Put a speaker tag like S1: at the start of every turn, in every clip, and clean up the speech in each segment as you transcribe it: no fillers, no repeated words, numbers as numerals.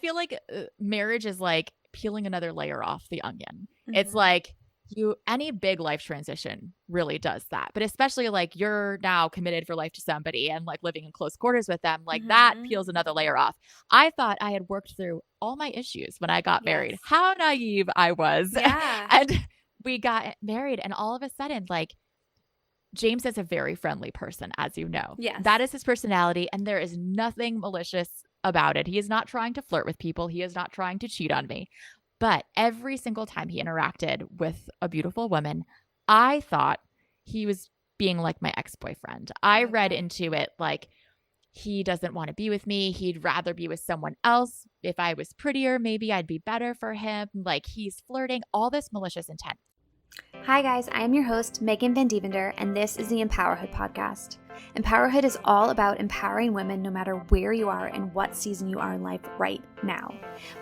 S1: feel like marriage is like peeling another layer off the onion. It's
S2: Mhm.
S1: like any big life transition really does that. But especially like you're now committed for life to somebody and like living in close quarters with them, like that
S2: Mhm.
S1: peels another layer off. I thought I had worked through all my issues when I got married.
S2: Yes.
S1: How naive I was.
S2: Yeah.
S1: And we got married, and all of a sudden, like, James is a very friendly person, as you know.
S2: Yes.
S1: That is his personality, and there is nothing malicious about it. He is not trying to flirt with people. He is not trying to cheat on me. But every single time he interacted with a beautiful woman, I thought he was being like my ex-boyfriend. I read
S2: Okay.
S1: into it like he doesn't want to be with me. He'd rather be with someone else. If I was prettier, maybe I'd be better for him. Like he's flirting, all this malicious intent.
S2: Hi guys, I am your host, Megan Van Dievender, and this is the Empowerhood podcast. Empowerhood is all about empowering women no matter where you are and what season you are in life right now.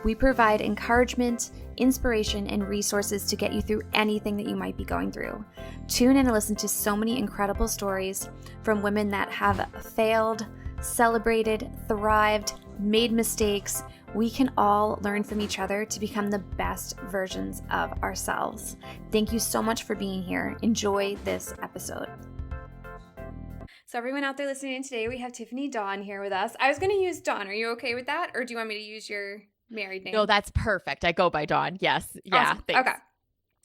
S2: We provide encouragement, inspiration, and resources to get you through anything that you might be going through. Tune in and listen to so many incredible stories from women that have failed, celebrated, thrived, made mistakes. We can all learn from each other to become the best versions of ourselves. Thank you so much for being here. Enjoy this episode. So everyone out there listening today, we have Tiffany Dawn here with us. I was going to use Dawn. Are you okay with that? Or do you want me to use your married name?
S1: No, that's perfect. I go by Dawn. Yes. Yeah.
S2: Awesome.
S1: Thanks.
S2: Okay.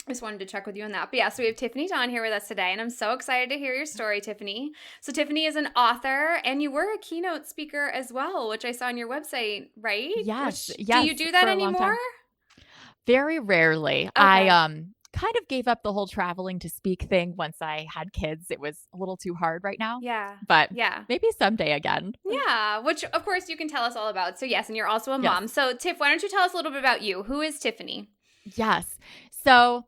S2: I just wanted to check with you on that. But yeah, so we have Tiffany Dawn here with us today, and I'm so excited to hear your story, Tiffany. So Tiffany is an author, and you were a keynote speaker as well, which I saw on your website, right?
S1: Yes.
S2: Do
S1: Yes.
S2: you do that
S1: for a long
S2: anymore?
S1: time. Very rarely.
S2: Okay.
S1: I kind of gave up the whole traveling to speak thing once I had kids. It was a little too hard right now,
S2: Yeah.
S1: but
S2: Yeah.
S1: maybe someday again.
S2: Yeah, which of course you can tell us all about. So yes, and you're also a
S1: Yes.
S2: mom. So Tiff, why don't you tell us a little bit about you? Who is Tiffany?
S1: Yes. So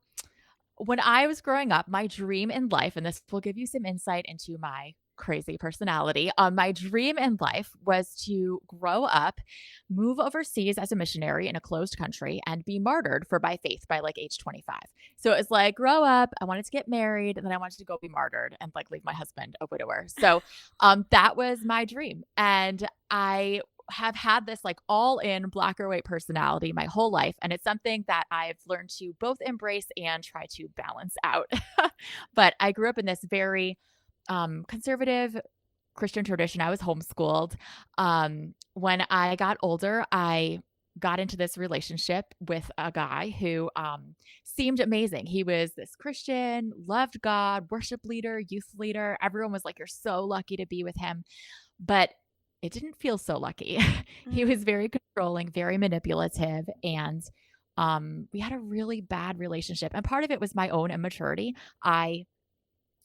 S1: when I was growing up, my dream in life, and this will give you some insight into my crazy personality, my dream in life was to grow up, move overseas as a missionary in a closed country, and be martyred for my faith by like age 25. So it was like, grow up, I wanted to get married, and then I wanted to go be martyred and like leave my husband a widower. So that was my dream. And I have had this like all in black or white personality my whole life. And it's something that I've learned to both embrace and try to balance out. But I grew up in this very conservative Christian tradition. I was homeschooled. When I got older, I got into this relationship with a guy who seemed amazing. He was this Christian, loved God, worship leader, youth leader. Everyone was like, you're so lucky to be with him. But it didn't feel so lucky. He was very controlling, very manipulative, and we had a really bad relationship. And part of it was my own immaturity. I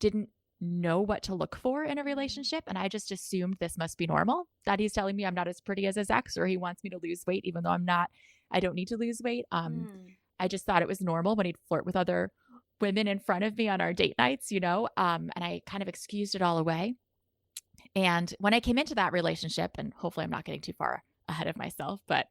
S1: didn't know what to look for in a relationship, and I just assumed this must be normal, that he's telling me I'm not as pretty as his ex, or he wants me to lose weight even though I'm not. I don't need to lose weight. I just thought it was normal when he'd flirt with other women in front of me on our date nights, and I kind of excused it all away. And when I came into that relationship, and hopefully I'm not getting too far ahead of myself, but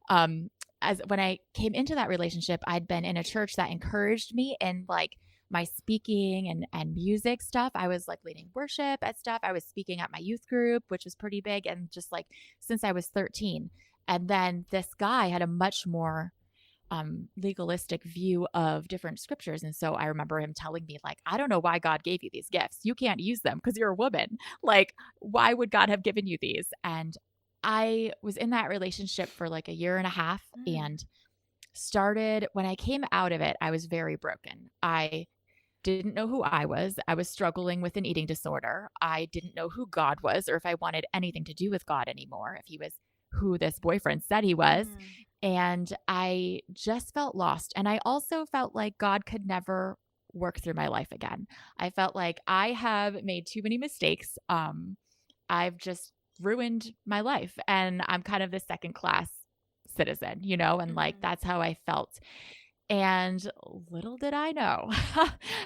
S1: as when I came into that relationship, I'd been in a church that encouraged me in like my speaking and music stuff. I was like leading worship at stuff. I was speaking at my youth group, which was pretty big, and just like since I was 13. And then this guy had a much more legalistic view of different scriptures. And so I remember him telling me, like, I don't know why God gave you these gifts. You can't use them because you're a woman. Like, why would God have given you these? And I was in that relationship for like a year and a half, and started when I came out of it, I was very broken. I didn't know who I was. I was struggling with an eating disorder. I didn't know who God was, or if I wanted anything to do with God anymore, if he was who this boyfriend said he was. And I just felt lost. And I also felt like God could never work through my life again. I felt like I have made too many mistakes. I've just ruined my life, and I'm kind of the second class citizen, and like that's how I felt. And little did I know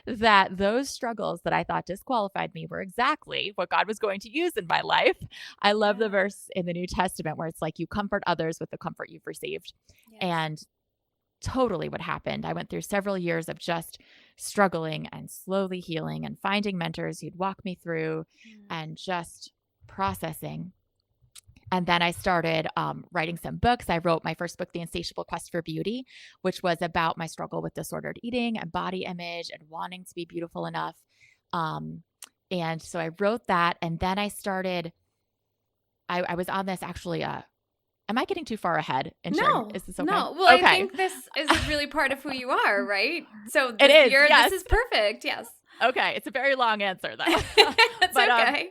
S1: that those struggles that I thought disqualified me were exactly what God was going to use in my life. I love the verse in the New Testament where it's like, you comfort others with the comfort you've received.
S2: Yes.
S1: And totally what happened. I went through several years of just struggling and slowly healing and finding mentors who'd walk me through and just processing. And then I started writing some books. I wrote my first book, The Insatiable Quest for Beauty, which was about my struggle with disordered eating and body image and wanting to be beautiful enough. And so I wrote that. And then I was on this actually, am I getting too far ahead in sharing?
S2: No,
S1: Is this okay?
S2: no. Well,
S1: Okay.
S2: I think this is really part of who you are, right? So
S1: It is,
S2: this
S1: yes.
S2: is perfect. Yes.
S1: Okay. It's a very long answer though.
S2: It's
S1: But
S2: okay.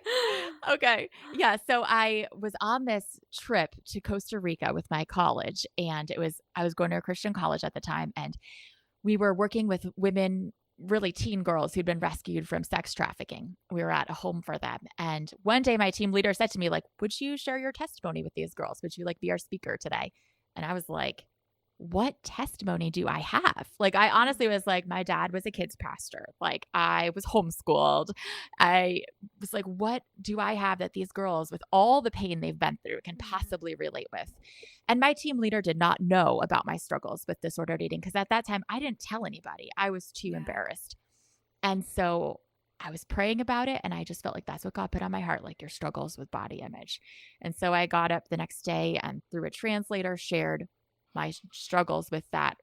S1: okay. Yeah. So I was on this trip to Costa Rica with my college, and I was going to a Christian college at the time, and we were working with women, really teen girls who'd been rescued from sex trafficking. We were at a home for them. And one day my team leader said to me, like, would you share your testimony with these girls? Would you like be our speaker today? And I was like, what testimony do I have? Like, I honestly was like, my dad was a kids pastor. Like, I was homeschooled. I was like, what do I have that these girls, with all the pain they've been through, can possibly relate with? And my team leader did not know about my struggles with disordered eating because at that time I didn't tell anybody. I was too embarrassed. And so I was praying about it, and I just felt like that's what God put on my heart, like your struggles with body image. And so I got up the next day and through a translator shared my struggles with that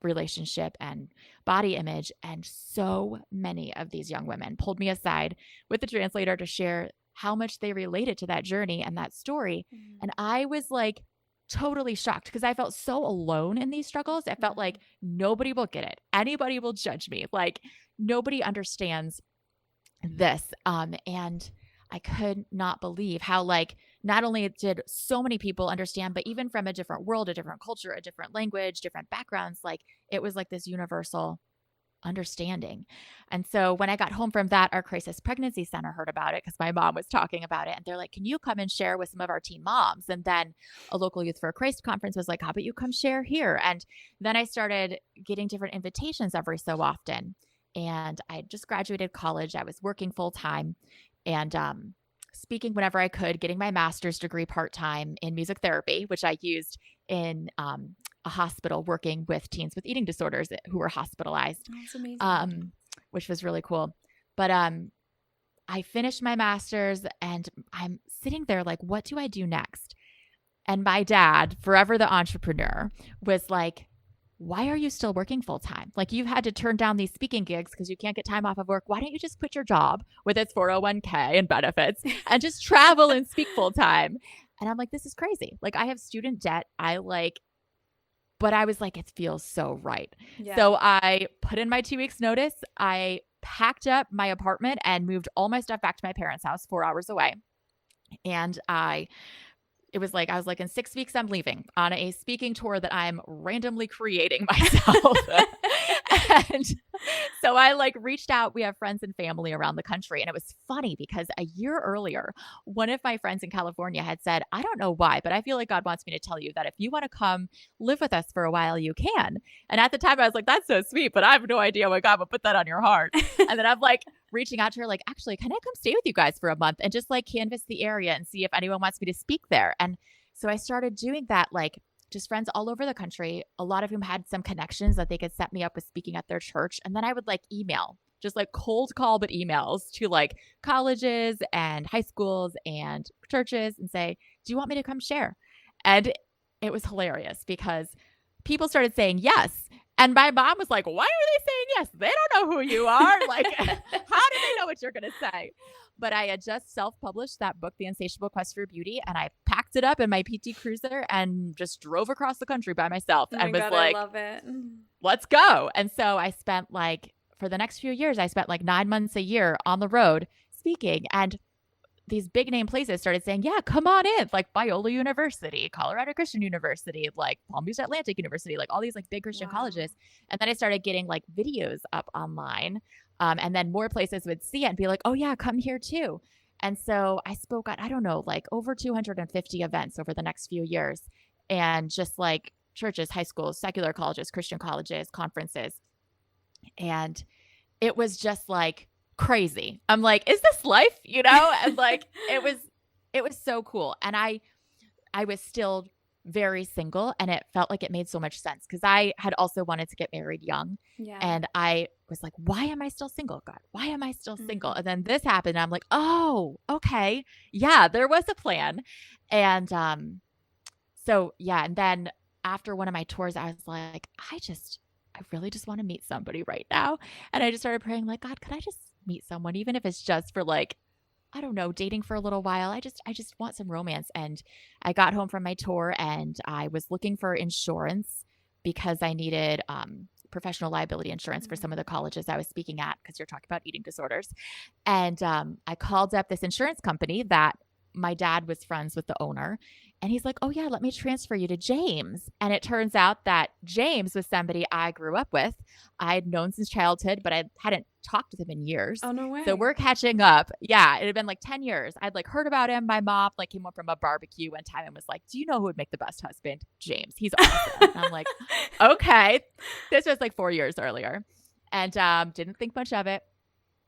S1: relationship and body image. And so many of these young women pulled me aside with the translator to share how much they related to that journey and that story. And I was like totally shocked because I felt so alone in these struggles. I felt like nobody will get it. Anybody will judge me. Like nobody understands this. And I could not believe how, like, not only did so many people understand, but even from a different world, a different culture, a different language, different backgrounds, like it was like this universal understanding. And so when I got home from that, our crisis pregnancy center heard about it because my mom was talking about it. And they're like, can you come and share with some of our teen moms? And then a local Youth for Christ conference was like, how about you come share here? And then I started getting different invitations every so often. And I just graduated college. I was working full time and speaking whenever I could, getting my master's degree part-time in music therapy, which I used in a hospital working with teens with eating disorders who were hospitalized.
S2: That's amazing.
S1: Which was really cool. But I finished my master's and I'm sitting there like, what do I do next? And my dad, forever the entrepreneur, was like, why are you still working full time? Like you've had to turn down these speaking gigs because you can't get time off of work. Why don't you just quit your job with its 401k and benefits and just travel and speak full time? And I'm like, this is crazy. Like I have student debt. But I was like, it feels so right. Yeah. So I put in my 2 weeks notice. I packed up my apartment and moved all my stuff back to my parents' house 4 hours away. And I was like, in 6 weeks, I'm leaving on a speaking tour that I'm randomly creating myself. And so I like reached out. We have friends and family around the country. And it was funny because a year earlier, one of my friends in California had said, I don't know why, but I feel like God wants me to tell you that if you want to come live with us for a while, you can. And at the time I was like, that's so sweet, but I have no idea why God would put that on your heart. And then I'm like reaching out to her, like, actually, can I come stay with you guys for a month and just like canvass the area and see if anyone wants me to speak there? And so I started doing that, like just friends all over the country, a lot of whom had some connections that they could set me up with speaking at their church. And then I would like email, just like cold call, but emails to like colleges and high schools and churches and say, do you want me to come share? And it was hilarious because people started saying yes. And my mom was like, why are they saying yes? They don't know who you are. Like, how do they know what you're going to say? But I had just self-published that book, The Insatiable Quest for Beauty, and I packed it up in my PT Cruiser and just drove across the country by myself and was like,
S2: I love it.
S1: Let's go. And so I spent like, for the next few years, I spent like 9 months a year on the road speaking. And these big name places started saying, yeah, come on in, like Biola University, Colorado Christian University, like Palm Beach Atlantic University, like all these like big Christian colleges. And then I started getting like videos up online. And then more places would see it and be like, oh yeah, come here too. And so I spoke at, I don't know, like over 250 events over the next few years. And just like churches, high schools, secular colleges, Christian colleges, conferences. And it was just like crazy. I'm like, is this life? You know? And like, it was so cool. And I was still very single, and it felt like it made so much sense because I had also wanted to get married young.
S2: Yeah.
S1: And I was like, why am I still single, God? Why am I still single?
S2: Mhm.
S1: And then this happened. And I'm like, oh, okay. Yeah, there was a plan. And so, yeah. And then after one of my tours, I was like, I really just want to meet somebody right now. And I just started praying, like, God, could I just meet someone, even if it's just for like, I don't know, dating for a little while. I just want some romance. And I got home from my tour and I was looking for insurance because I needed professional liability insurance for some of
S2: Mhm.
S1: the colleges I was speaking at because you're talking about eating disorders. And I called up this insurance company that my dad was friends with the owner. And he's like, oh, yeah, let me transfer you to James. And it turns out that James was somebody I grew up with. I had known since childhood, but I hadn't talked with him in years.
S2: Oh, no
S1: So
S2: way.
S1: we're catching up. Yeah, it had been like 10 years. I'd like heard about him. My mom like came home from a barbecue one time and was like, do you know who would make the best husband? James. He's awesome. And I'm like, okay. This was like 4 years earlier. And didn't think much of it.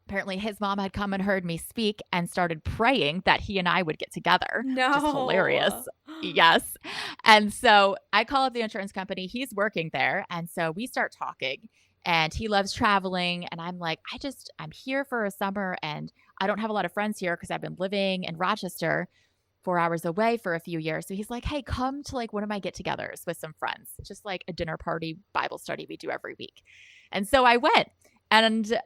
S1: Apparently his mom had come and heard me speak and started praying that he and I would get together, which is
S2: No.
S1: hilarious. Yes. And so I call up the insurance company. He's working there. And so we start talking and he loves traveling. And I'm like, I'm here for a summer and I don't have a lot of friends here because I've been living in Rochester 4 hours away for a few years. So he's like, hey, come to like one of my get togethers with some friends, just like a dinner party Bible study we do every week. And so I went. And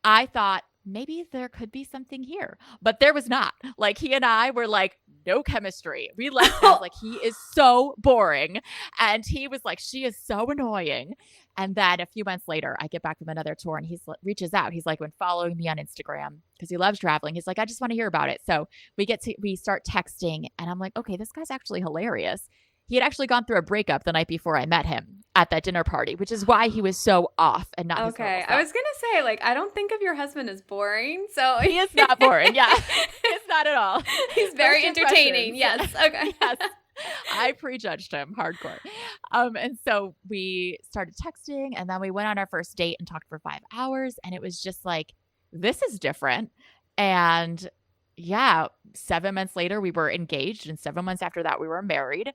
S1: I thought maybe there could be something here, but there was not. Like he and I were like, no chemistry. We left and I was like, he is so boring. And he was like, she is so annoying. And then a few months later, I get back from another tour and he reaches out. He's like, been following me on Instagram because he loves traveling. He's like, I just want to hear about it. So we start texting and I'm like, okay, this guy's actually hilarious. He had actually gone through a breakup the night before I met him at that dinner party, which is why he was so off and not his normal
S2: Okay. I
S1: self.
S2: was going to say, like, I don't think of your husband as boring. So
S1: He is not boring. Yeah, it's not at all.
S2: he's very
S1: First
S2: entertaining.
S1: impressions.
S2: Yes. Okay.
S1: Yes. I prejudged him hardcore. And so we started texting and then we went on our first date and talked for 5 hours. And it was just like, this is different. And yeah, 7 months later, we were engaged. And 7 months after that, we were married.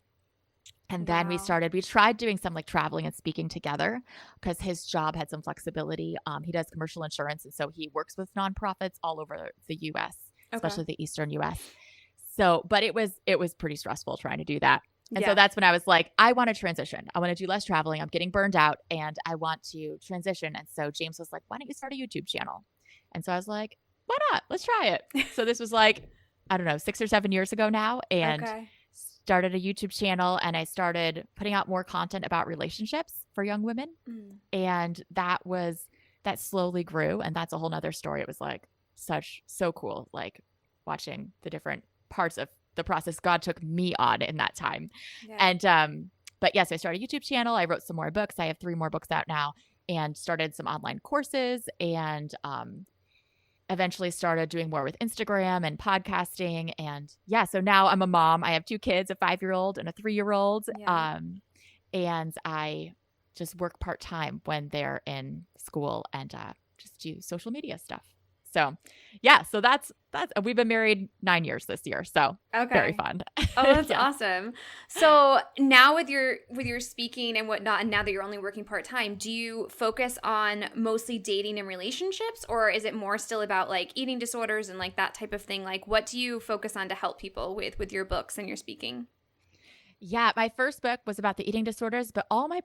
S1: And then
S2: Wow.
S1: we tried doing some like traveling and speaking together because his job had some flexibility. He does commercial insurance. And so he works with nonprofits all over the US,
S2: Okay.
S1: especially the Eastern US. So, but it was pretty stressful trying to do that. And so
S2: Yeah.
S1: that's when I was like, I want to transition. I want to do less traveling. I'm getting burned out and I want to transition. And so James was like, why don't you start a YouTube channel? And so I was like, why not? Let's try it. So this was like, I don't know, 6 or 7 years ago now. And
S2: Okay.
S1: started a YouTube channel and I started putting out more content about relationships for young women.
S2: Mm.
S1: And that slowly grew. And that's a whole nother story. It was like so cool, like watching the different parts of the process God took me on in that time.
S2: Yeah.
S1: And, but yes, I started a YouTube channel. I wrote some more books. I have 3 more books out now and started some online courses and, eventually started doing more with Instagram and podcasting. And yeah, so now I'm a mom. I have 2 kids, a 5-year-old and a 3-year-old.
S2: Yeah.
S1: And I just work part-time when they're in school and just do social media stuff. So yeah, so that's we've been married 9 years this year. So
S2: Okay.
S1: very fun.
S2: Oh, that's
S1: Yeah.
S2: awesome. So now with your speaking and whatnot, and now that you're only working part-time, do you focus on mostly dating and relationships, or is it more still about like eating disorders and like that type of thing? Like what do you focus on to help people with your books and your speaking?
S1: Yeah, my first book was about the eating disorders, but all my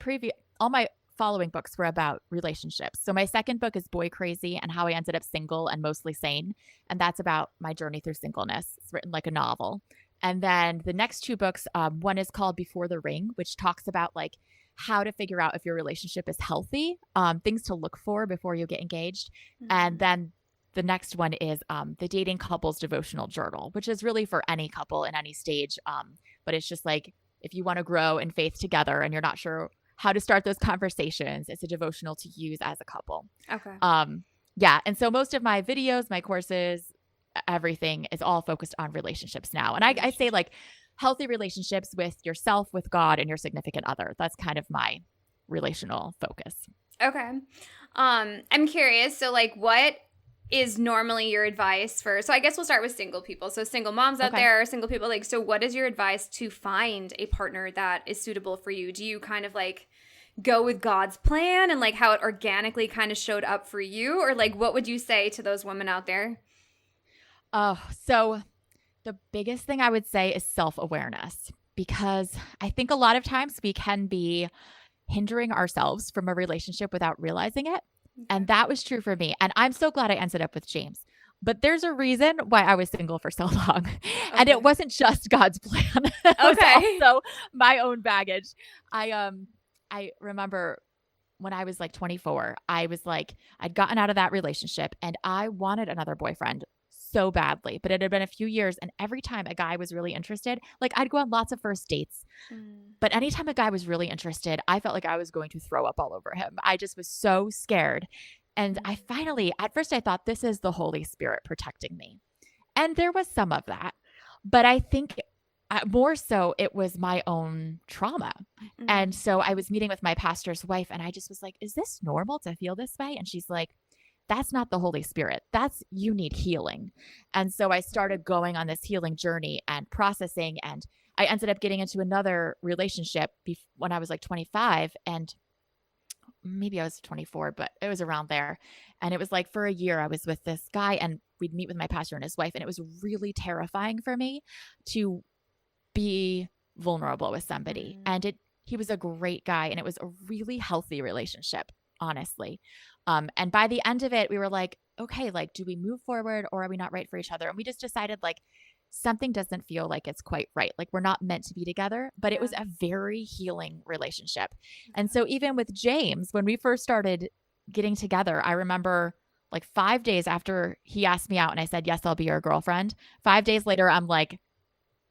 S1: following books were about relationships. So my second book is Boy Crazy and How I Ended Up Single and Mostly Sane, and that's about my journey through singleness. It's written like a novel. And then the next 2 books, one is called Before the Ring, which talks about like how to figure out if your relationship is healthy, things to look for before you get engaged.
S2: Mm-hmm.
S1: And then the next one is the Dating Couples Devotional Journal, which is really for any couple in any stage. But it's just like if you want to grow in faith together and you're not sure how to start those conversations, it's a devotional to use as a couple.
S2: Okay.
S1: Yeah. And so most of my videos, my courses, everything is all focused on relationships now. And I say like healthy relationships with yourself, with God, and your significant other. That's kind of my relational focus.
S2: Okay. I'm curious. So like what is normally your advice for, so I guess we'll start with single people. So single moms out
S1: Okay.
S2: there, single people, like, so what is your advice to find a partner that is suitable for you? Do you kind of like go with God's plan and like how it organically kind of showed up for you? Or like, what would you say to those women out there?
S1: Oh, so the biggest thing I would say is self-awareness, because I think a lot of times we can be hindering ourselves from a relationship without realizing it.
S2: Okay.
S1: And that was true for me. And I'm so glad I ended up with James. But there's a reason why I was single for so long. And
S2: Okay.
S1: it wasn't just God's plan. It was
S2: Okay.
S1: also my own baggage. I remember when I was like 24, I was like, I'd gotten out of that relationship and I wanted another boyfriend so badly, but it had been a few years. And every time a guy was really interested, like I'd go on lots of first dates,
S2: Mm.
S1: but anytime a guy was really interested, I felt like I was going to throw up all over him. I just was so scared. And I finally, at first, I thought this is the Holy Spirit protecting me. And there was some of that. But I think more so, it was my own trauma. And
S2: Mm.
S1: so I was meeting with my pastor's wife, and I just was like, is this normal to feel this way? And she's like, that's not the Holy Spirit. That's you need healing. And so I started going on this healing journey and processing. And I ended up getting into another relationship when I was like 25. And maybe I was 24, but it was around there. And it was like for a year, I was with this guy, and we'd meet with my pastor and his wife. And it was really terrifying for me to be vulnerable with somebody.
S2: Mm.
S1: And he was a great guy, and it was a really healthy relationship, honestly. And by the end of it, we were like, okay, like, do we move forward or are we not right for each other? And we just decided like something doesn't feel like it's quite right. Like we're not meant to be together, but it was
S2: Yeah.
S1: a very healing relationship. And so even with James, when we first started getting together, I remember like 5 days after he asked me out and I said, yes, I'll be your girlfriend. 5 days later, I'm like,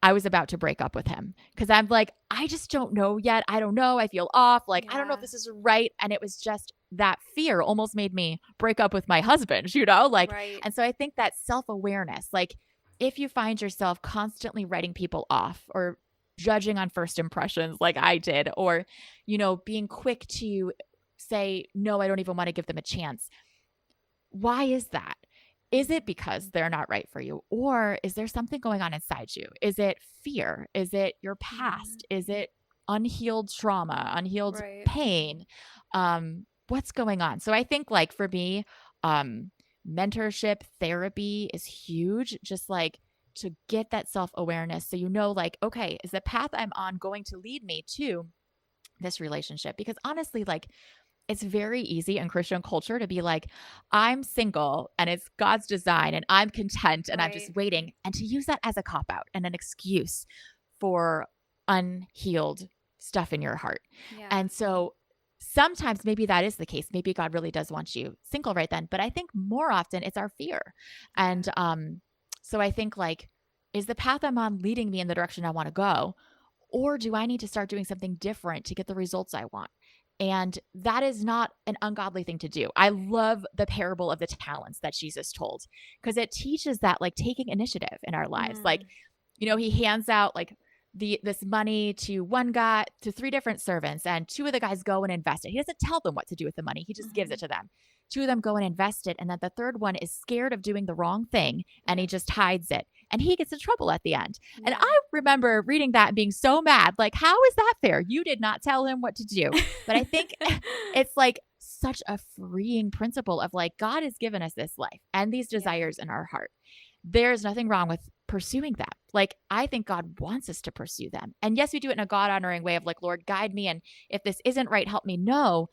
S1: I was about to break up with him because I'm like, I just don't know yet. I don't know. I feel off. Like, I don't know if
S2: Yeah.
S1: this is right. And it was just that fear almost made me break up with my husband, you know? Like,
S2: Right.
S1: and so I think that self-awareness, like if you find yourself constantly writing people off or judging on first impressions like I did, or, being quick to say, no, I don't even want to give them a chance. Why is that? Is it because they're not right for you? Or is there something going on inside you? Is it fear? Is it your past? Is it unhealed trauma, unhealed
S2: Right.
S1: pain? What's going on? So I think like for me, mentorship therapy is huge. Just like to get that self-awareness. So, like, okay, is the path I'm on going to lead me to this relationship? Because honestly, like it's very easy in Christian culture to be like, I'm single and it's God's design and I'm content and I'm just
S2: Right.
S1: waiting. And to use that as a cop out and an excuse for unhealed stuff in your heart.
S2: Yeah.
S1: And so sometimes maybe that is the case. Maybe God really does want you single right then. But I think more often it's our fear. And so I think like, is the path I'm on leading me in the direction I want to go? Or do I need to start doing something different to get the results I want? And that is not an ungodly thing to do. I love the parable of the talents that Jesus told because it teaches that like taking initiative in our lives. Like, he hands out like this money to one guy, to three different servants, and two of the guys go and invest it. He doesn't tell them what to do with the money. He just gives it to them. Two of them go and invest it. And then the third one is scared of doing the wrong thing and he just hides it. And he gets in trouble at the end. And I remember reading that and being so mad. Like, how is that fair? You did not tell him what to do. But I think it's like such a freeing principle of like, God has given us this life and these desires in our heart. There's nothing wrong with pursuing them. Like, I think God wants us to pursue them. And yes, we do it in a God honoring way of like, Lord, guide me. And if this isn't right, help me know.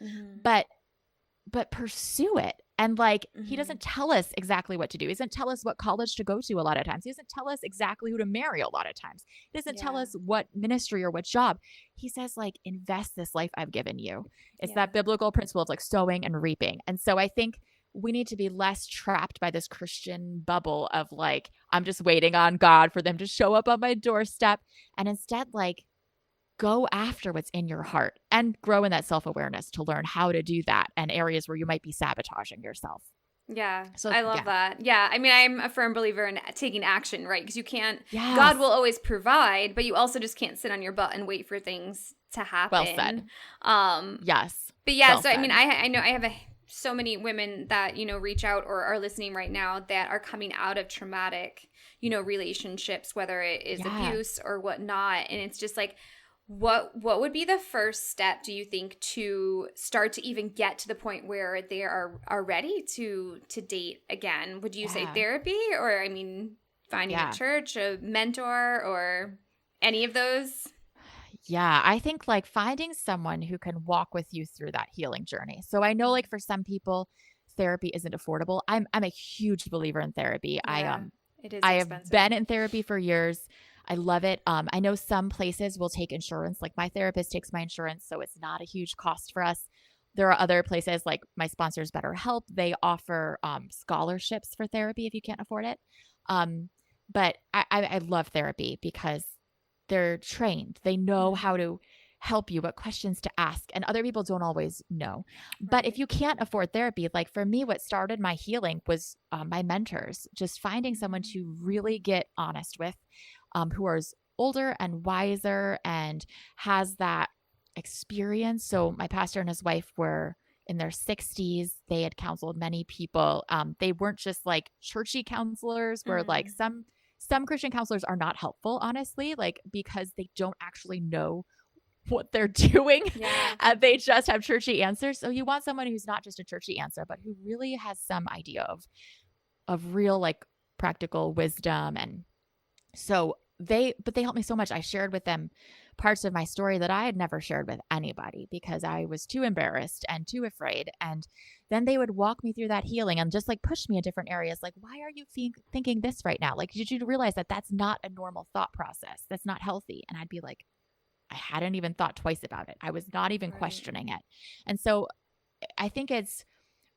S1: But pursue it. And like, he doesn't tell us exactly what to do. He doesn't tell us what college to go to a lot of times. He doesn't tell us exactly who to marry a lot of times. He doesn't tell us what ministry or what job. He says like, invest this life I've given you. It's that biblical principle of like sowing and reaping. And so I think we need to be less trapped by this Christian bubble of like, I'm just waiting on God for them to show up on my doorstep. And instead like, go after what's in your heart and grow in that self-awareness to learn how to do that and areas where you might be sabotaging yourself.
S2: Yeah.
S1: So
S2: I love that. Yeah. I mean, I'm a firm believer in taking action, right? Because you can't,
S1: Yes.
S2: God will always provide, but you also just can't sit on your butt and wait for things to happen.
S1: Well said. Yes.
S2: But yeah,
S1: Well
S2: so I
S1: said.
S2: mean, I know I have so many women that, reach out or are listening right now that are coming out of traumatic, relationships, whether it is
S1: Yeah.
S2: abuse or whatnot. And it's just like, what would be the first step, do you think, to start to even get to the point where they are ready to date again? Would you say
S1: Yeah.
S2: therapy, or finding a
S1: Yeah.
S2: church, a mentor, or any of those?
S1: Yeah, I think like finding someone who can walk with you through that healing journey. So I know like for some people therapy isn't affordable. I'm a huge believer in therapy.
S2: Yeah, it is
S1: I have
S2: expensive.
S1: been in therapy for years. I love it. I know some places will take insurance. Like my therapist takes my insurance, so it's not a huge cost for us. There are other places like my sponsors BetterHelp. They offer scholarships for therapy if you can't afford it. Um, but I love therapy because they're trained. They know how
S2: Mhm.
S1: to help you, what questions to ask, and other people don't always know. But if
S2: Right.
S1: you can't afford therapy, like for me, what started my healing was my mentors, just finding someone
S2: Mhm.
S1: to really get honest with, who is older and wiser and has that experience. So my pastor and his wife were in their 60s. They had counseled many people. They weren't just like churchy counselors where like
S2: Mm.
S1: some Christian counselors are not helpful, honestly, like because they don't actually know what they're doing.
S2: Yeah.
S1: They just have churchy answers. So you want someone who's not just a churchy answer, but who really has some idea of real like practical wisdom. And so they helped me so much. I shared with them parts of my story that I had never shared with anybody because I was too embarrassed and too afraid. And then they would walk me through that healing and just like push me in different areas. Like, why are you thinking this right now? Like, did you realize that that's not a normal thought process? That's not healthy. And I'd be like, I hadn't even thought twice about it. I was not even
S2: Right.
S1: questioning it. And so I think it's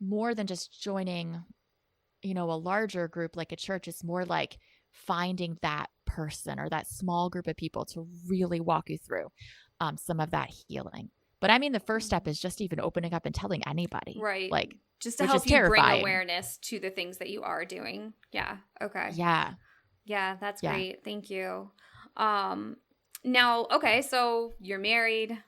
S1: more than just joining, a larger group like a church. It's more like finding that person or that small group of people to really walk you through some of that healing. But I mean, the first step
S2: Mhm.
S1: is just even opening up and telling anybody,
S2: Right.
S1: like,
S2: Just to
S1: which is
S2: help you bring
S1: terrifying.
S2: awareness to the things that you are doing. Yeah. Okay.
S1: Yeah.
S2: Yeah, that's
S1: Yeah.
S2: great. Thank you. Um Now, okay, so you're married,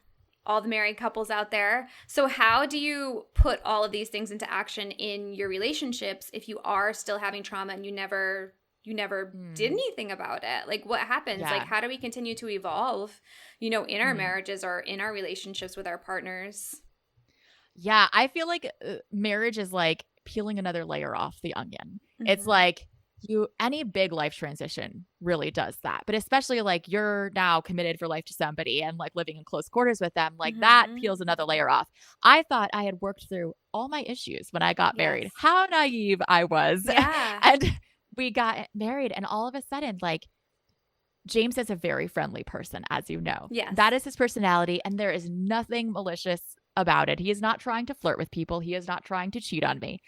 S2: all the married couples out there. So how do you put all of these things into action in your relationships if you are still having trauma and you never did
S1: Mm,
S2: anything about it? Like, what happens? Like,
S1: yeah.
S2: how do we continue to evolve, in our
S1: Mm.
S2: marriages or in our relationships with our partners?
S1: Yeah, I feel like marriage is like peeling another layer off the onion. It's
S2: Mhm.
S1: like any big life transition really does that. But especially like you're now committed for life to somebody and like living in close quarters with them, like that
S2: Mhm.
S1: peels another layer off. I thought I had worked through all my issues when I got married.
S2: Yes.
S1: How naive I was.
S2: Yeah.
S1: And we got married and all of a sudden like James is a very friendly person, as you know. That
S2: Yes.
S1: is his personality, and there is nothing malicious about it. He is not trying to flirt with people. He is not trying to cheat on me.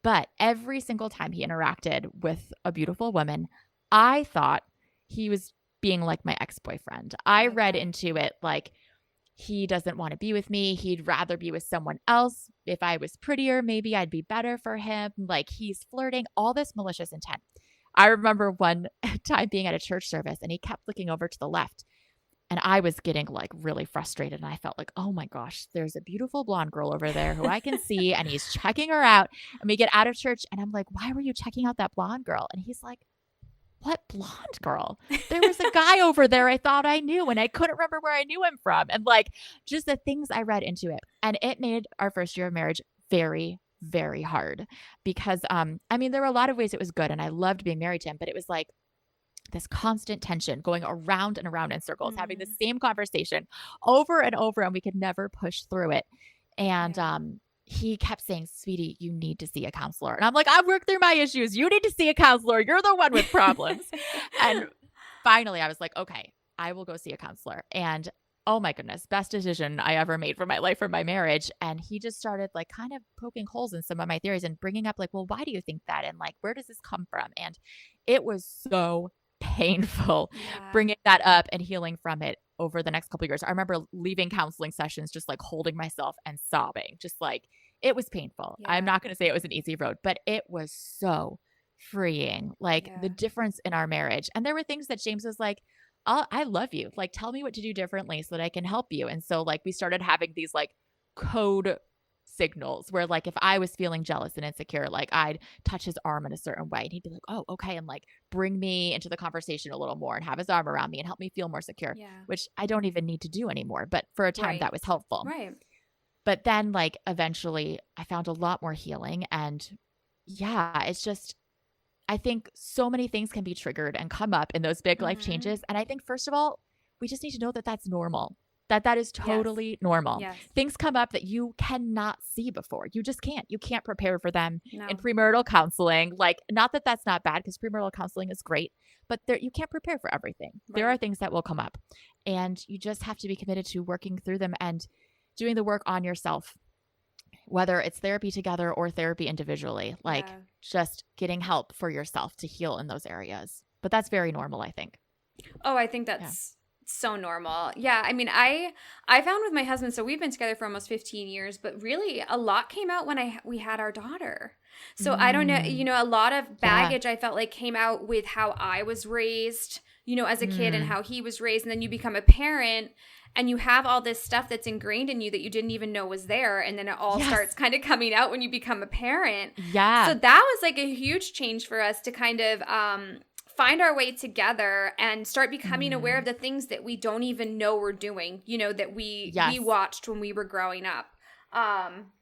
S1: But every single time he interacted with a beautiful woman, I thought he was being like my ex boyfriend. I read
S2: Okay.
S1: into it like he doesn't want to be with me. He'd rather be with someone else. If I was prettier, maybe I'd be better for him. Like he's flirting, all this malicious intent. I remember one time being at a church service and he kept looking over to the left. And I was getting like really frustrated. And I felt like, oh my gosh, there's a beautiful blonde girl over there who I can see. And he's checking her out. And we get out of church and I'm like, why were you checking out that blonde girl? And he's like, what blonde girl? There was a guy over there I thought I knew and I couldn't remember where I knew him from. And like just the things I read into it. And it made our first year of marriage very, very hard because I mean there were a lot of ways it was good and I loved being married to him, but it was like this constant tension going around and around in circles, having the
S2: Mm.
S1: same conversation over and over, and we could never push through it. And
S2: Yeah.
S1: he kept saying, "Sweetie, you need to see a counselor." And I'm like, "I've worked through my issues. You need to see a counselor. You're the one with problems." And finally, I was like, "Okay, I will go see a counselor." And oh my goodness, best decision I ever made for my life, for my marriage. And he just started like kind of poking holes in some of my theories and bringing up like, "Well, why do you think that?" And like, "Where does this come from?" And it was so painful
S2: Yeah.
S1: bringing that up and healing from it over the next couple of years. I remember leaving counseling sessions just like holding myself and sobbing, just like it was painful. I'm
S2: Yeah.
S1: not going to say it was an easy road, but it was so freeing. Like the
S2: Yeah.
S1: difference in our marriage. And there were things that James was like, I love you. Like, tell me what to do differently so that I can help you. And so, like, we started having these like code signals where like if I was feeling jealous and insecure, like I'd touch his arm in a certain way and he'd be like, oh, okay. And like bring me into the conversation a little more and have his arm around me and help me feel more secure,
S2: Yeah.
S1: which I don't even need to do anymore. But for a time
S2: Right.
S1: that was helpful.
S2: Right.
S1: But then like eventually I found a lot more healing. And yeah, it's just, I think so many things can be triggered and come up in those big life
S2: Mm-hmm.
S1: changes. And I think, first of all, we just need to know that that's normal, that is
S2: Yes.
S1: totally normal.
S2: Yes.
S1: Things come up that you cannot see before. You just can't. You can't prepare for them in
S2: No.
S1: premarital counseling. Like, not that that's not bad because premarital counseling is great, but you can't prepare for everything. There are
S2: Right.
S1: things that will come up, and you just have to be committed to working through them and doing the work on yourself, whether it's therapy together or therapy individually, like
S2: Yeah.
S1: just getting help for yourself to heal in those areas. But that's very normal, I think.
S2: Oh, I think
S1: Yeah.
S2: that's so normal. Yeah, I mean, I found with my husband, so we've been together for almost 15 years, but really a lot came out when we had our daughter. So I don't know,
S1: Mm,
S2: a lot of
S1: yeah.
S2: baggage I felt like came out with how I was raised, as a kid and
S1: Mm,
S2: how he was raised, and then you become a parent and you have all this stuff that's ingrained in you that you didn't even know was there, and then it all
S1: yes.
S2: starts kind of coming out when you become a parent. So
S1: Yeah.
S2: that was like a huge change for us to kind of find our way together and start becoming aware of
S1: Mm,
S2: the things that we don't even know we're doing, that we
S1: yes.
S2: watched when we were growing up. Um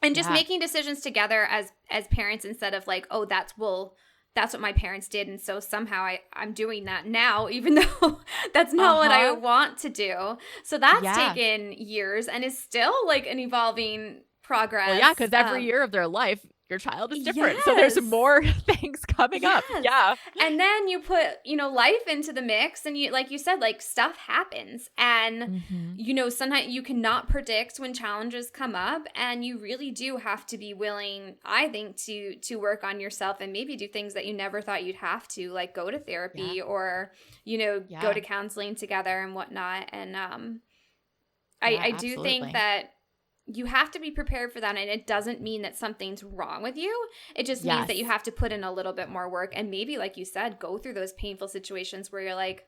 S2: and just
S1: Yeah.
S2: making decisions together as parents instead of like, oh, that's what my parents did, and so somehow I'm doing that now, even though that's not what I
S1: Uh-huh.
S2: want to do. So that's
S1: Yeah.
S2: taken years and is still like an evolving
S1: Well, yeah,
S2: progress.
S1: because every year of their life, your child is different. So there's
S2: Yes.
S1: more things coming up.
S2: Yes.
S1: Yeah.
S2: And then you put, life into the mix, and you, like you said, like stuff happens, and
S1: Mm-hmm.
S2: sometimes you cannot predict when challenges come up, and you really do have to be willing, I think, to work on yourself and maybe do things that you never thought you'd have to, like go to
S1: Yeah.
S2: therapy or, go
S1: Yeah.
S2: to counseling together and whatnot. And
S1: Yeah.
S2: I do think
S1: Absolutely.
S2: that you have to be prepared for that, and it doesn't mean that something's wrong with you. It just means that you
S1: Yes.
S2: have to put in a little bit more work, and maybe, like you said, go through those painful situations where you're like,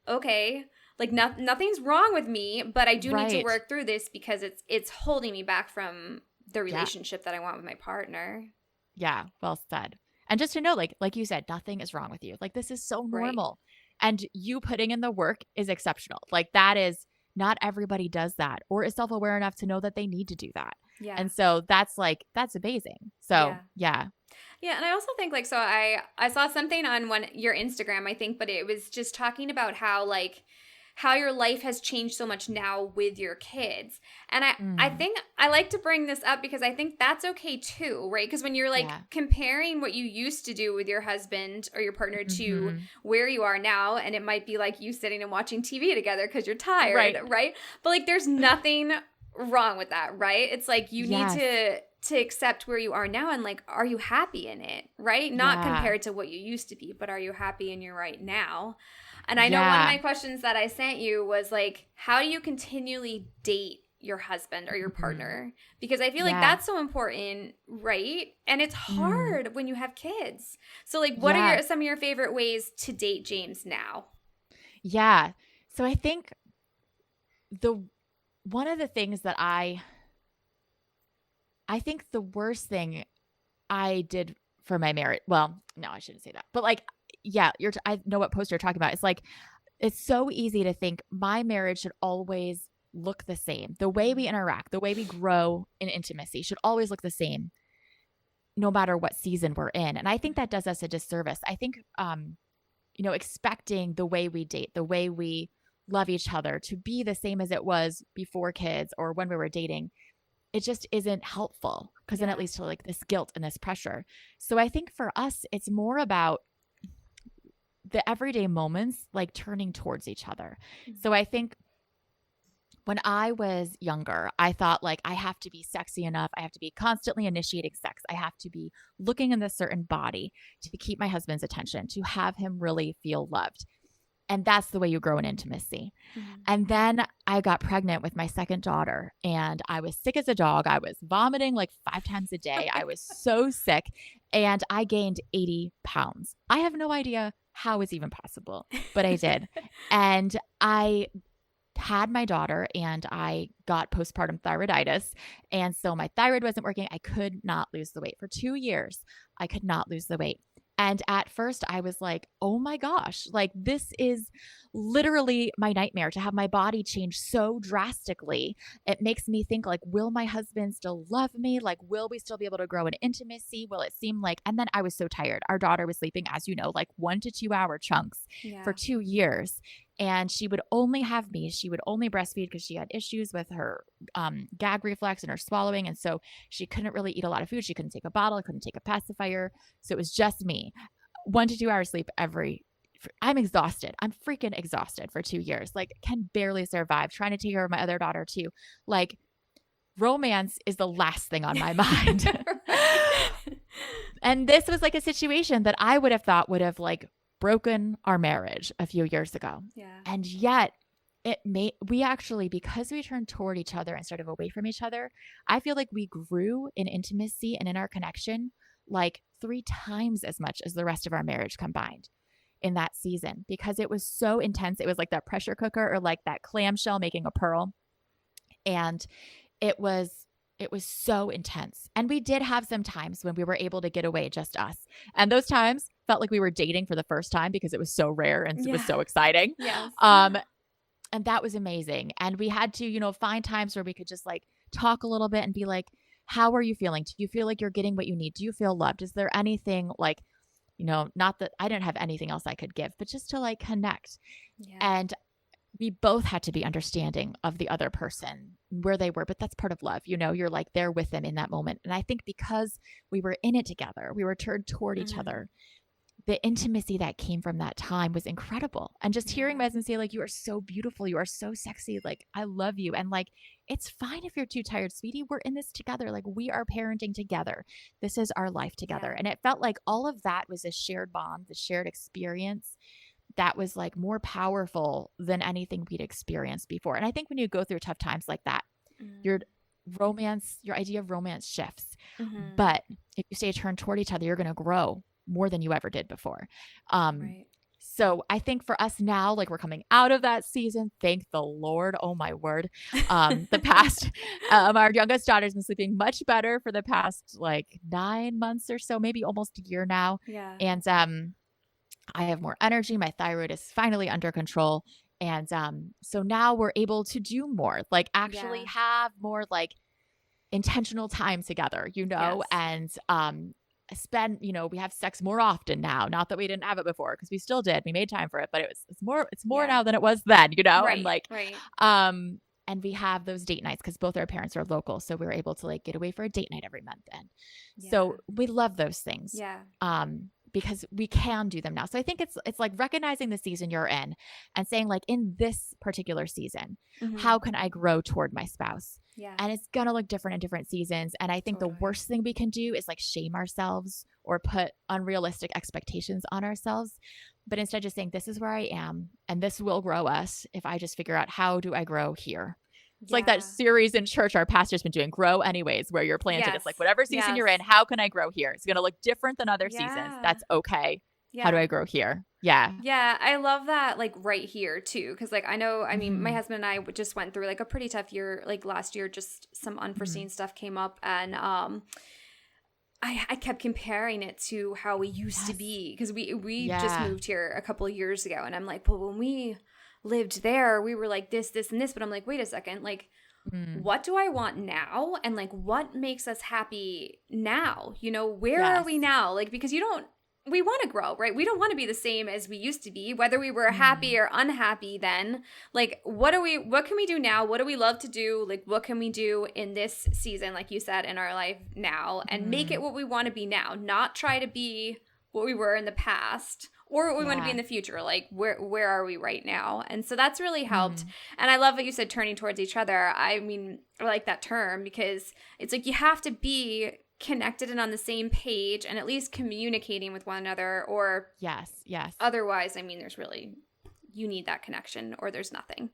S2: okay, like nothing's wrong with me, but I do need to
S1: Right.
S2: work through this because it's holding me back from the
S1: Yeah.
S2: relationship that I want with my partner.
S1: Yeah, well said. And just to know, like you said, nothing is wrong with you. Like this is so
S2: Right.
S1: normal. And you putting in the work is exceptional. Like that is not everybody does that or is self-aware enough to know that they need to do that.
S2: Yeah.
S1: And so that's amazing. So
S2: Yeah.
S1: yeah.
S2: Yeah, and I also think like, so I saw something on your Instagram, I think, but it was just talking about how your life has changed so much now with your kids. And I
S1: Mm,
S2: think I like to bring this up because I think that's okay too, right? Because when you're like
S1: yeah.
S2: comparing what you used to do with your husband or your partner to
S1: Hmm.
S2: where you are now, and it might be like you sitting and watching TV together because you're tired,
S1: Right.
S2: right? But like there's nothing wrong with that, right? It's like you need
S1: Yes.
S2: to accept where you are now, and like, are you happy in it, right? Not
S1: Yeah.
S2: compared to what you used to be, but are you happy in your right now? And I know one of
S1: Yeah.
S2: my questions that I sent you was like, how do you continually date your husband or your
S1: Mhm.
S2: partner? Because I feel like
S1: Yeah.
S2: that's so important, right? And it's
S1: Mm,
S2: hard when you have kids. So like, what are
S1: yeah.
S2: some of your favorite ways to date James now?
S1: Yeah. So I think the one of the things that I think the worst thing I did for my marriage. Well, no, I shouldn't say that. But like, yeah, I know what post you're talking about. It's like, it's so easy to think my marriage should always look the same. The way we interact, the way we grow in intimacy should always look the same, no matter what season we're in. And I think that does us a disservice. I think, expecting the way we date, the way we love each other to be the same as it was before kids or when we were dating, it just isn't helpful because then it
S2: Yeah.
S1: leads to like this guilt and this pressure. So I think for us, it's more about the everyday moments like turning towards each other. So I think when I was younger, I thought like I have to be sexy enough. I have to be constantly initiating sex. I have to be looking in this certain body to keep my husband's attention, to have him really feel loved. And that's the way you grow in intimacy.
S2: Mhm.
S1: And then I got pregnant with my second daughter and I was sick as a dog. I was vomiting like 5 times a
S2: Oh
S1: day.
S2: my
S1: I was so sick and I gained 80 pounds. I have no idea how it's even possible, but I did. And I had my daughter and I got postpartum thyroiditis. And so my thyroid wasn't working. I could not lose the weight for 2 years. I could not lose the weight. And at first I was like, oh my gosh, like this is literally my nightmare to have my body change so drastically. It makes me think like, will my husband still love me? Like, will we still be able to grow in intimacy? Will it seem like, and then I was so tired. Our daughter was sleeping, as you know, like 1 to 2 hour chunks for
S2: Yeah.
S1: 2 years. And she would only have me. She would only breastfeed because she had issues with her gag reflex and her swallowing. And so she couldn't really eat a lot of food. She couldn't take a bottle, couldn't take a pacifier. So it was just me. 1 to 2 hours sleep I'm exhausted. I'm freaking exhausted for 2 years. Like, can barely survive. Trying to take care of my other daughter too. Like, romance is the last thing on my mind. And this was like a situation that I would have thought would have like broken our marriage a few years ago.
S2: Yeah.
S1: And yet we actually, because we turned toward each other instead of away from each other, I feel like we grew in intimacy and in our connection like 3 times as much as the rest of our marriage combined in that season, because it was so intense. It was like that pressure cooker or like that clamshell making a pearl. And it was so intense. And we did have some times when we were able to get away, just us. And those times felt like we were dating for the first time because it was so rare and it was so exciting.
S2: Yes.
S1: And that was amazing. And we had to, find times where we could just like talk a little bit and be like, how are you feeling? Do you feel like you're getting what you need? Do you feel loved? Is there anything like, not that I didn't have anything else I could give, but just to like connect.
S2: Yeah.
S1: And we both had to be understanding of the other person, where they were, but that's part of love. You're like there with them in that moment. And I think because we were in it together, we were turned toward each other, the intimacy that came from that time was incredible. And just hearing my husband say like, you are so beautiful, you are so sexy, like I love you. And like, it's fine if you're too tired, sweetie, we're in this together. Like, we are parenting together. This is our life together. And it felt like all of that was a shared bond, the shared experience that was like more powerful than anything we'd experienced before. And I think when you go through tough times like that, your idea of romance shifts. But if you stay turned toward each other, you're going to grow more than you ever did before.
S2: Right.
S1: So I think for us now, like we're coming out of that season, thank the Lord. Oh my word. The past, our youngest daughter's been sleeping much better for the past like 9 months or so, maybe almost a year now.
S2: Yeah.
S1: And I have more energy. My thyroid is finally under control. And so now we're able to do more, like actually have more like intentional time together, and spend, we have sex more often now. Not that we didn't have it before, because we still did. We made time for it, but it's more now than it was then,
S2: Right.
S1: And like,
S2: right.
S1: And we have those date nights because both our parents are local. So we were able to like get away for a date night every month. And so we love those things.
S2: Yeah.
S1: Because we can do them now. So I think it's like recognizing the season you're in and saying like, in this particular season, how can I grow toward my spouse?
S2: Yeah.
S1: And it's going to look different in different seasons. And I think the worst thing we can do is like shame ourselves or put unrealistic expectations on ourselves. But instead just saying, this is where I am and this will grow us if I just figure out, how do I grow here? It's like that series in church our pastor's been doing, Grow Anyways, where you're planted. It's like, whatever season you're in, how can I grow here? It's going to look different than other seasons. That's okay. How do I grow here? Yeah.
S2: Yeah. I love that, like right here too. Cause like, I mean, my husband and I just went through like a pretty tough year, like last year, just some unforeseen stuff came up. And, I kept comparing it to how we used to be. Cause we just moved here a couple of years ago. And I'm like, well, when we lived there, we were like this, and this, but I'm like, wait a second, like, what do I want now? And like, what makes us happy now? Where are we now? Like, because we want to grow, right? We don't want to be the same as we used to be, whether we were happy or unhappy then. Like, what can we do now? What do we love to do? Like, what can we do in this season, like you said, in our life now, and make it what we want to be now, not try to be what we were in the past or what we want to be in the future. Like, where are we right now? And so that's really helped. And I love what you said, turning towards each other. I mean, I like that term because it's like you have to be connected and on the same page and at least communicating with one another, or
S1: yes
S2: otherwise, I mean, you need that connection or there's nothing.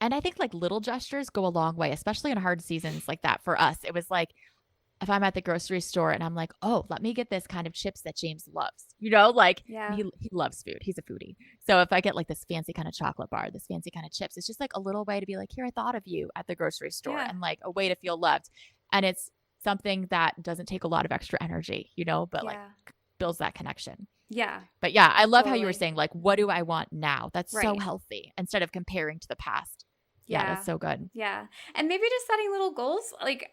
S1: And I think like little gestures go a long way, especially in hard seasons like that. For us, it was like if I'm at the grocery store and I'm like, oh, let me get this kind of chips that James loves, you know, like
S2: Yeah.
S1: he loves food. He's a foodie. So if I get like this fancy kind of chocolate bar, this fancy kind of chips, it's just like a little way to be like, here, I thought of you at the grocery store,
S2: Yeah.
S1: and like a way to feel loved. And it's something that doesn't take a lot of extra energy, you know, but like
S2: Yeah.
S1: builds that connection.
S2: Yeah.
S1: But yeah, I love how you were
S2: Totally.
S1: saying, like, what do I want now? That's so
S2: Right.
S1: healthy instead of comparing to the past. Yeah,
S2: Yeah.
S1: that's so good.
S2: Yeah. And maybe just setting little goals. Like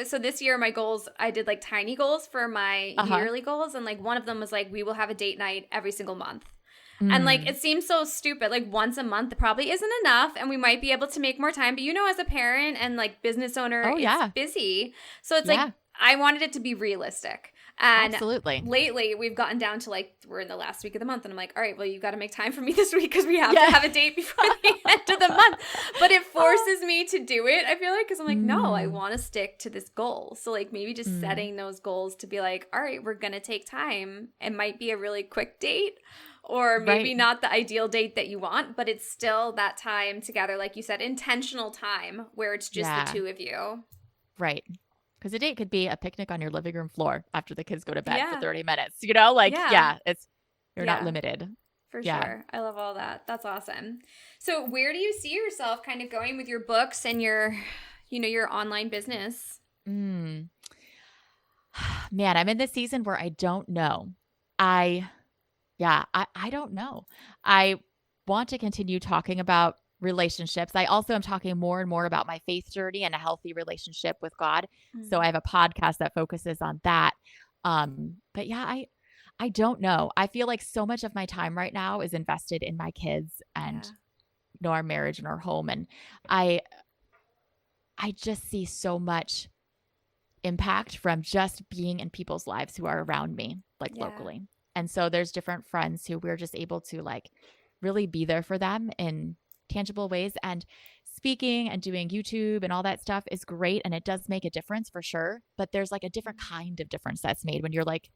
S2: so this year my goals, I did like tiny goals for my
S1: Uh-huh.
S2: yearly goals, and like one of them was like we will have a date night every single month. And like
S1: Mm.
S2: it seems so stupid. Like once a month probably isn't enough, and we might be able to make more time, but you know, as a parent and like business owner,
S1: Oh,
S2: it's
S1: yeah.
S2: busy. So it's like
S1: Yeah,
S2: I wanted it to be realistic. And
S1: absolutely.
S2: lately we've gotten down to like we're in the last week of the month, and I'm like, all right, well, you got to make time for me this week because we have
S1: Yeah.
S2: to have a date before the end of the month. But it forces me to do it, I feel like, because I'm like, no, I
S1: Mm.
S2: want to stick to this goal. So like maybe just
S1: Mm.
S2: setting those goals to be like, all right, we're gonna take time. It might be a really quick date, or maybe
S1: Right.
S2: not the ideal date that you want, but it's still that time together, like you said, intentional time where it's just the
S1: Yeah.
S2: two of you.
S1: Right. Because a date could be a picnic on your living room floor after the kids go to bed for
S2: Yeah.
S1: 30 minutes, you know, like,
S2: Yeah.
S1: yeah, you're not
S2: Yeah.
S1: limited.
S2: For
S1: Yeah.
S2: sure. I love all that. That's awesome. So where do you see yourself kind of going with your books and your, your online business?
S1: Mm. Man, I'm in this season where I don't know. I don't know. I want to continue talking about relationships. I also am talking more and more about my faith journey and a healthy relationship with God. So I have a podcast that focuses on that. But yeah, I don't know. I feel like so much of my time right now is invested in my kids and
S2: Yeah.
S1: our marriage and our home, and I just see so much impact from just being in people's lives who are around me, like
S2: Yeah.
S1: locally. And so there's different friends who we're just able to like really be there for them in tangible ways. And speaking and doing YouTube and all that stuff is great. And it does make a difference for sure. But there's like a different kind of difference that's made when you're like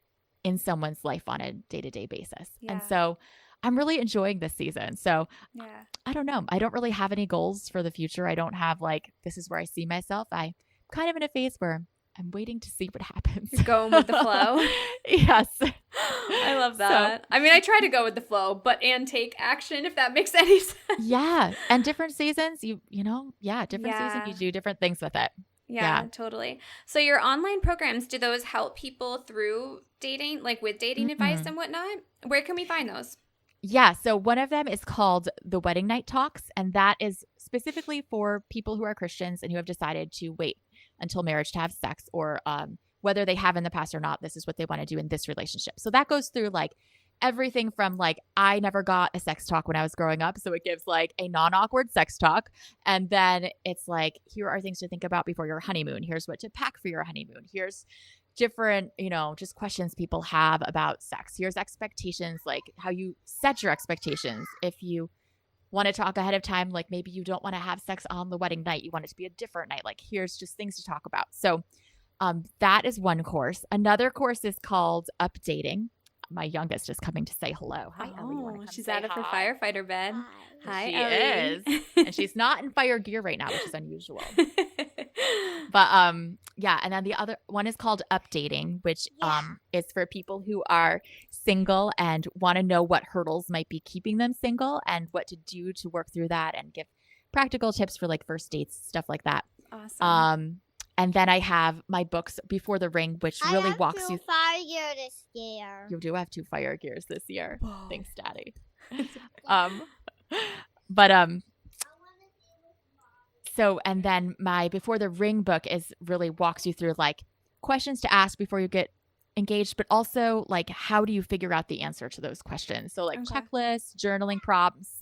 S1: in someone's life on a day to day basis.
S2: Yeah.
S1: And so I'm really enjoying this season. So
S2: Yeah.
S1: I don't know. I don't really have any goals for the future. I don't have like, this is where I see myself. I'm kind of in a phase where I'm waiting to see what happens.
S2: You're going with the flow.
S1: Yes.
S2: I love that. I mean, I try to go with the flow, and take action, if that makes any sense.
S1: Yeah. And different seasons, different seasons, you
S2: Yeah.
S1: do different things with it.
S2: Yeah, totally. So your online programs, do those help people through dating, like with dating advice and whatnot? Where can we find those?
S1: Yeah. So one of them is called the Wedding Night Talks, and that is specifically for people who are Christians and who have decided to wait until marriage to have sex, or whether they have in the past or not, this is what they want to do in this relationship. So that goes through like everything from like, I never got a sex talk when I was growing up. So it gives like a non-awkward sex talk. And then it's like, here are things to think about before your honeymoon. Here's what to pack for your honeymoon. Here's different, just questions people have about sex. Here's expectations, like how you set your expectations. If you want to talk ahead of time, like maybe you don't want to have sex on the wedding night, you want it to be a different night, like here's just things to talk about. So that is one course. Another course is called Updating. My youngest is coming to say hello. Hi, Ellie. You want to come
S2: She's
S1: say
S2: out of her
S1: hi?
S2: firefighter bed. Hi,
S1: She
S2: Ellie.
S1: is. And she's not in fire gear right now, which is unusual. But and then the other one is called Updating, which is for people who are single and want to know what hurdles might be keeping them single and what to do to work through that, and give practical tips for like first dates, stuff like that.
S2: Awesome.
S1: And then I have my books Before the Ring, which really walks you.
S3: Fire gear this year.
S1: You do have 2 fire gears this year.
S2: Whoa.
S1: Thanks, Daddy. But so, and then my Before the Ring book is really walks you through like questions to ask before you get engaged, but also like how do you figure out the answer to those questions? So like checklists, journaling prompts,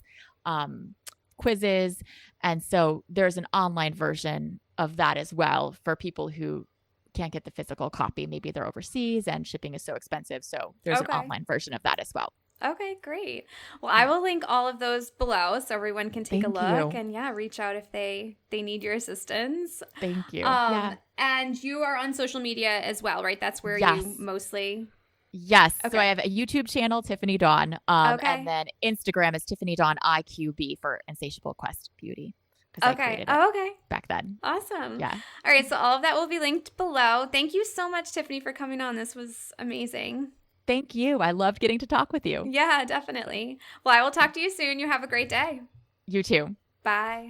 S1: quizzes. And so there's an online version of that as well for people who can't get the physical copy. Maybe they're overseas and shipping is so expensive. So there's an online version of that as well.
S2: Okay, great. Well, I will link all of those below so everyone can take a look and reach out if they need your assistance.
S1: Thank you.
S2: And you are on social media as well, right? That's where you mostly.
S1: Yes.
S2: Okay.
S1: So I have a YouTube channel, Tiffany Dawn. And then Instagram is Tiffany Dawn IQB for Insatiable Quest Beauty. because I
S2: Okay.
S1: created it
S2: Oh, okay.
S1: back then.
S2: Awesome.
S1: Yeah.
S2: All right. So all of that will be linked below. Thank you so much, Tiffany, for coming on. This was amazing.
S1: Thank you. I loved getting to talk with you.
S2: Yeah, definitely. Well, I will talk to you soon. You have a great day.
S1: You too.
S2: Bye.